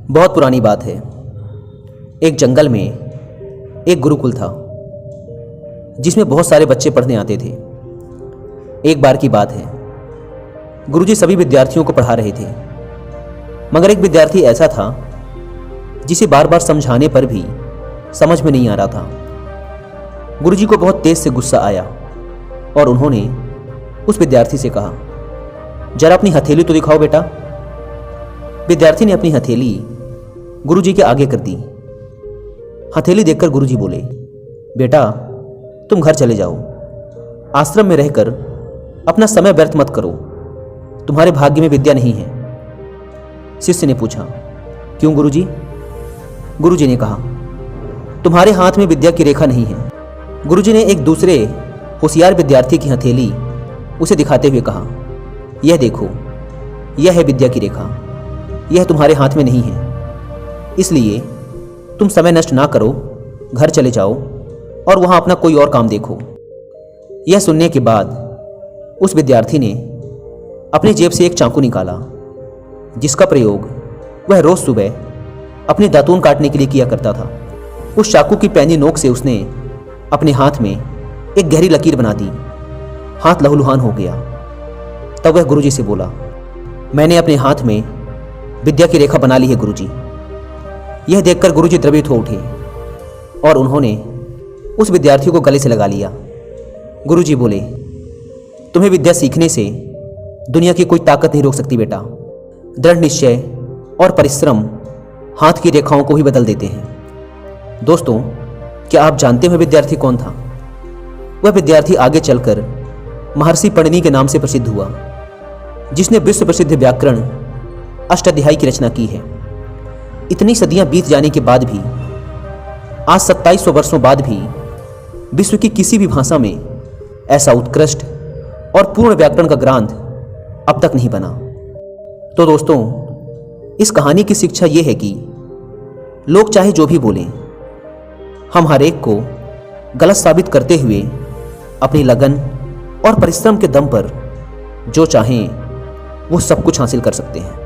बहुत पुरानी बात है। एक जंगल में एक गुरुकुल था जिसमें बहुत सारे बच्चे पढ़ने आते थे। एक बार की बात है, गुरुजी सभी विद्यार्थियों को पढ़ा रहे थे, मगर एक विद्यार्थी ऐसा था जिसे बार बार समझाने पर भी समझ में नहीं आ रहा था। गुरुजी को बहुत तेज से गुस्सा आया और उन्होंने उस विद्यार्थी से कहा, जरा अपनी हथेली तो दिखाओ बेटा। विद्यार्थी ने अपनी हथेली गुरुजी के आगे कर दी। हथेली देखकर गुरुजी बोले, बेटा तुम घर चले जाओ, आश्रम में रहकर अपना समय व्यर्थ मत करो, तुम्हारे भाग्य में विद्या नहीं है। शिष्य ने पूछा, क्यों गुरुजी? गुरुजी ने कहा, तुम्हारे हाथ में विद्या की रेखा नहीं है। गुरुजी ने एक दूसरे होशियार विद्यार्थी की हथेली उसे दिखाते हुए कहा, यह देखो, यह है विद्या की रेखा, यह तुम्हारे हाथ में नहीं है, इसलिए तुम समय नष्ट ना करो, घर चले जाओ और वहां अपना कोई और काम देखो। यह सुनने के बाद उस विद्यार्थी ने अपनी जेब से एक चाकू निकाला, जिसका प्रयोग वह रोज सुबह अपने दातून काटने के लिए किया करता था। उस चाकू की पैनी नोक से उसने अपने हाथ में एक गहरी लकीर बना दी। हाथ लहूलुहान हो गया। तब वह गुरुजी से बोला, मैंने अपने हाथ में विद्या की रेखा बना ली है गुरुजी। यह देखकर गुरुजी द्रवित हो उठे और उन्होंने उस विद्यार्थी को गले से लगा लिया। गुरुजी बोले, तुम्हें विद्या सीखने से दुनिया की कोई ताकत नहीं रोक सकती बेटा। दृढ़ निश्चय और परिश्रम हाथ की रेखाओं को भी बदल देते हैं। दोस्तों, क्या आप जानते हो विद्यार्थी कौन था? वह विद्यार्थी आगे चलकर महर्षि पणिनि के नाम से प्रसिद्ध हुआ, जिसने विश्व प्रसिद्ध व्याकरण अष्टाध्यायी की रचना की है। इतनी सदियां बीत जाने के बाद भी, आज 2700 वर्षों बाद भी विश्व की किसी भी भाषा में ऐसा उत्कृष्ट और पूर्ण व्याकरण का ग्रंथ अब तक नहीं बना। तो दोस्तों, इस कहानी की शिक्षा यह है कि लोग चाहे जो भी बोलें, हम हर एक को गलत साबित करते हुए अपनी लगन और परिश्रम के दम पर जो चाहें वो सब कुछ हासिल कर सकते हैं।